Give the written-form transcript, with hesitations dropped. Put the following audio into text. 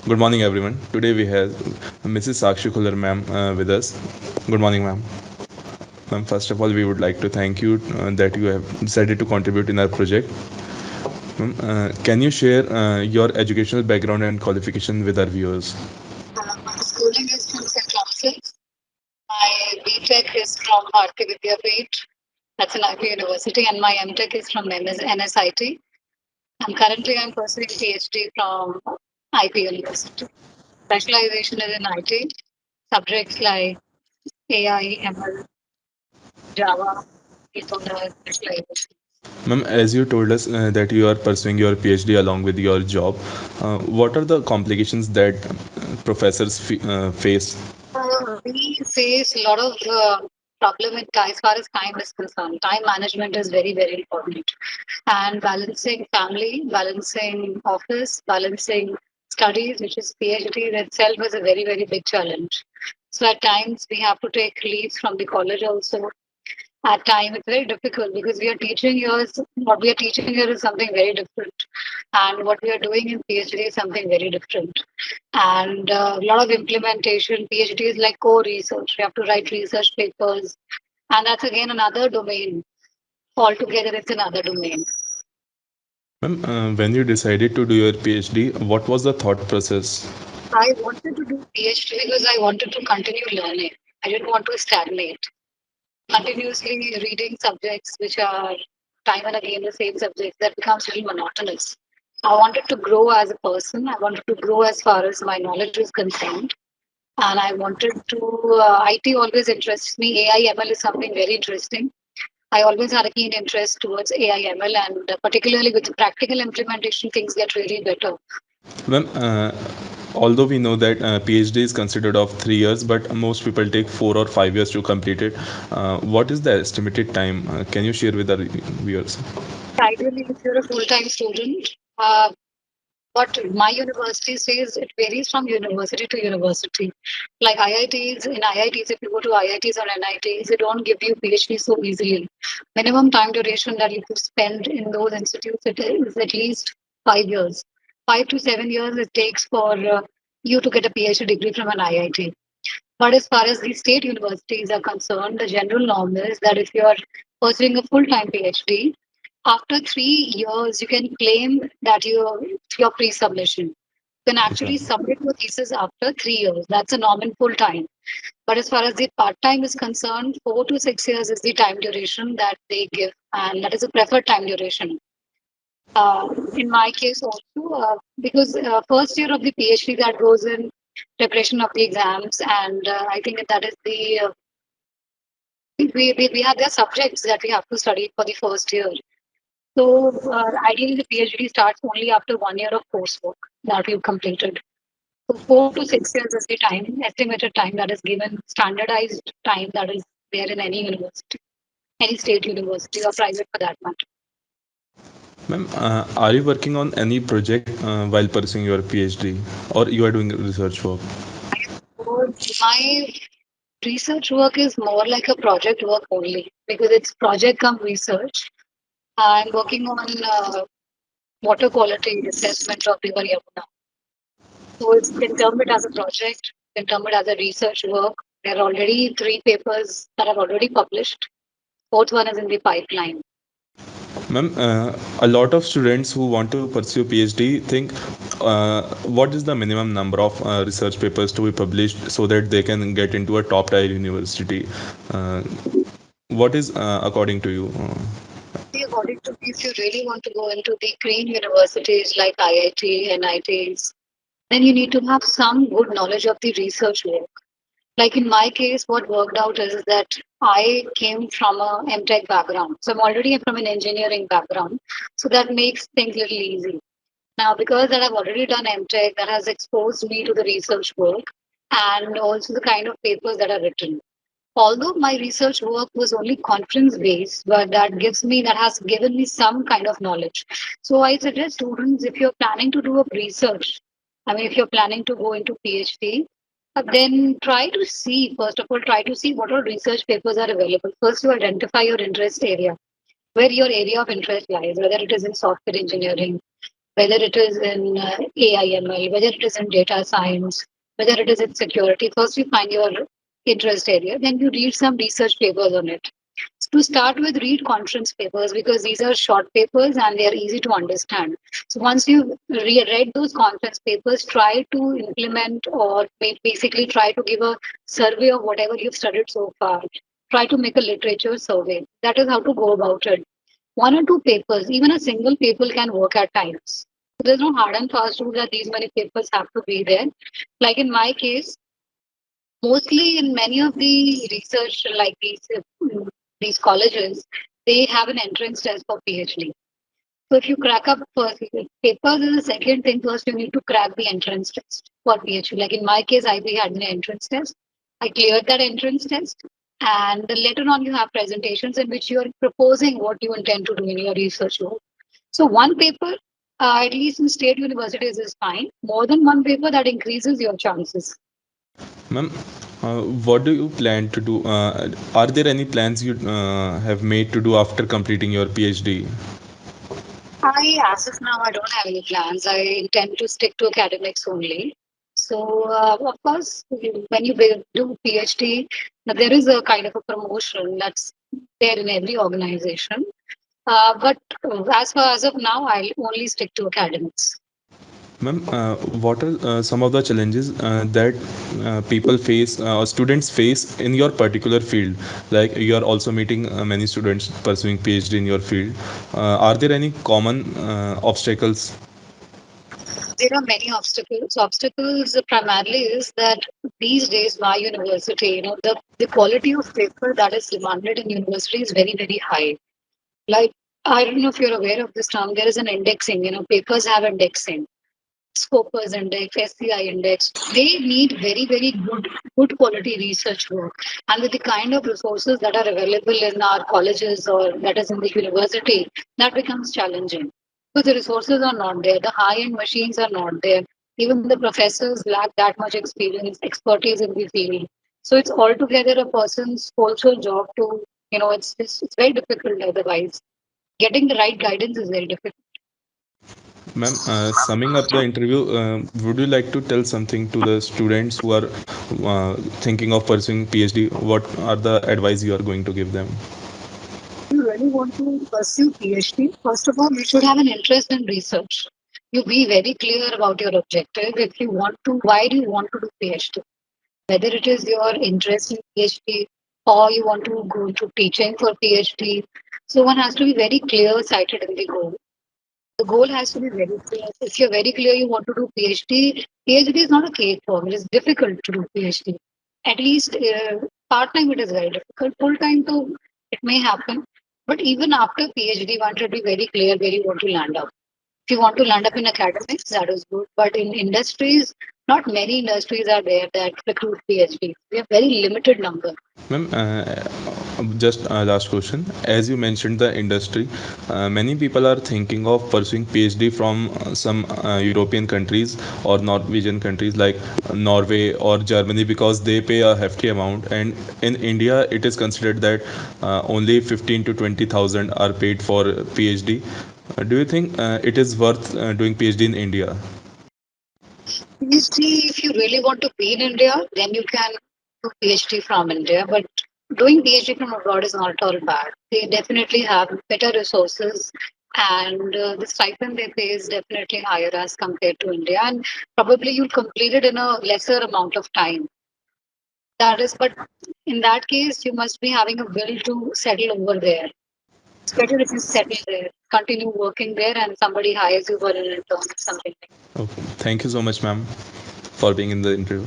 Good morning, everyone. Today we have Mrs. Sakshi Khullar ma'am with us. Good morning, ma'am. Ma'am, first of all, we would like to thank you that you have decided to contribute in our project. Ma'am, can you share your educational background and qualification with our viewers? My schooling is from St. Francis. My B.Tech is from Bharti Vidyapeeth. That's an IP university, and my M.Tech is from NSIT. And currently, I'm pursuing PhD from IP University. Specialization is in IT. Subjects like AI, ML, Java, these are the specialization. Ma'am, as you told us that you are pursuing your PhD along with your job, what are the complications that professors face? We face a lot of problem with time as far as time is concerned. Time management is very, very important. And balancing family, balancing office, balancing studies, which is PhD in itself is a very, very big challenge. So at times we have to take leaves from the college also. At time it's very difficult because we are teaching here, what we are teaching here is something very different. And what we are doing in PhD is something very different. And a lot of implementation, PhD is like co-research. We have to write research papers. And that's again another domain. Altogether, it's another domain. Ma'am, when you decided to do your PhD, what was the thought process? I wanted to do PhD because I wanted to continue learning. I didn't want to stagnate. Continuously reading subjects which are time and again the same subjects, that becomes really monotonous. I wanted to grow as a person. I wanted to grow as far as my knowledge is concerned. And I wanted to, IT always interests me. AI ML is something very interesting. I always had a keen interest towards AI ML, and particularly with the practical implementation, things get really better. Ma'am, although we know that PhD is considered of 3 years, but most people take 4 or 5 years to complete it. What is the estimated time? Can you share with our viewers? Ideally, if you're a full-time student, uh, what my university says, it varies from university to university. Like IITs, in IITs, if you go to IITs or NITs, they don't give you PhD so easily. Minimum time duration that you could spend in those institutes it is at least 5 years. 5 to 7 years it takes for you to get a PhD degree from an IIT. But as far as the state universities are concerned, the general norm is that if you are pursuing a full-time PhD, after 3 years, you can claim that your pre-submission. You can Okay. actually submit your thesis after 3 years. That's a norm in full-time. But as far as the part-time is concerned, 4 to 6 years is the time duration that they give, and that is a preferred time duration. In my case also, because first year of the PhD that goes in preparation of the exams, and I think that is the we have their subjects that we have to study for the first year. So ideally, the PhD starts only after 1 year of coursework that we've completed. So 4 to 6 years is the time, estimated time that is given, standardized time that is there in any university, any state university or private for that matter. Ma'am, are you working on any project while pursuing your PhD, or you are doing research work? So my research work is more like a project work only because it's project come research. I'm working on water quality assessment of River Yamuna. So it's can term it as a project, can term it as a research work. There are already 3 papers that are already published. Fourth one is in the pipeline. Ma'am, a lot of students who want to pursue PhD think what is the minimum number of research papers to be published so that they can get into a top tier university? Uh, what is according to you? See, according to me, if you really want to go into the green universities like IIT, NITs, then you need to have some good knowledge of the research work. Like in my case, what worked out is that I came from a M.Tech background. So I'm already from an engineering background. So that makes things a little easy. Now, because that I've already done M.Tech, that has exposed me to the research work and also the kind of papers that are written. Although my research work was only conference based, but that has given me some kind of knowledge. So I suggest students, if you're planning to do a research, I mean, if you're planning to go into PhD, then try to see, first of all, try to see what all research papers are available. First, you identify your interest area, where your area of interest lies, whether it is in software engineering, whether it is in AIML, whether it is in data science, whether it is in security. First, you find your interest area, then you read some research papers on it. So to start with, read conference papers because these are short papers and they are easy to understand. So once you read those conference papers, try to implement or basically try to give a survey of whatever you've studied so far. Try to make a literature survey. That is how to go about it. One or two papers, even a single paper can work at times. So there's no hard and fast rule that these many papers have to be there. Like in my case, mostly in many of the research like these colleges, they have an entrance test for PhD. So if you crack up first, papers is the second thing. First, you need to crack the entrance test for PhD. Like in my case, IB had an entrance test. I cleared that entrance test. And then later on, you have presentations in which you are proposing what you intend to do in your research work. So one paper, at least in state universities, is fine. More than one paper, that increases your chances. Ma'am, what do you plan to do? Are there any plans you have made to do after completing your PhD? As of now, I don't have any plans. I intend to stick to academics only. So, of course, when you do PhD, there is a kind of a promotion that's there in every organization. But as far as of now, I'll only stick to academics. Ma'am, what are some of the challenges that people face or students face in your particular field? Like you are also meeting many students pursuing PhD in your field. Are there any common obstacles? There are many obstacles. Obstacles primarily is that these days, my university, the quality of paper that is demanded in university is very, very high. Like, I don't know if you're aware of this term, there is an indexing, papers have indexing. Scopus index, SCI index, they need very, very good quality research work. And with the kind of resources that are available in our colleges or that is in the university, that becomes challenging. Because the resources are not there, the high-end machines are not there. Even the professors lack that much experience, expertise in the field. So it's altogether a person's also job to, it's very difficult otherwise. Getting the right guidance is very difficult. Ma'am, summing up the interview, would you like to tell something to the students who are thinking of pursuing PhD? What are the advice you are going to give them? You really want to pursue PhD, first of all, you should have an interest in research. You be very clear about your objective. If you want to, why do you want to do PhD? Whether it is your interest in PhD or you want to go into teaching for PhD. So one has to be very clear sighted in the goal. The goal has to be very clear. If you're very clear you want to do PhD, PhD is not a cakewalk. It is difficult to do PhD. At least part time, it is very difficult. Full time, though, it may happen. But even after PhD, one should be very clear where you want to land up. If you want to land up in academics, that is good. But in industries, not many industries are there that recruit PhD. We have very limited number. Ma'am, just last question. As you mentioned the industry, many people are thinking of pursuing PhD from some European countries or Norwegian countries like Norway or Germany because they pay a hefty amount. And in India, it is considered that only 15 to 20,000 are paid for PhD. Do you think it is worth doing PhD in India? PhD, if you really want to be in India, then you can do PhD from India. But doing PhD from abroad is not at all bad. They definitely have better resources, and the stipend they pay is definitely higher as compared to India. And probably you'll complete it in a lesser amount of time. That is, but in that case, you must be having a will to settle over there. It's better if you settle there, continue working there, and somebody hires you for an intern or something like that. Okay. Thank you so much, ma'am, for being in the interview.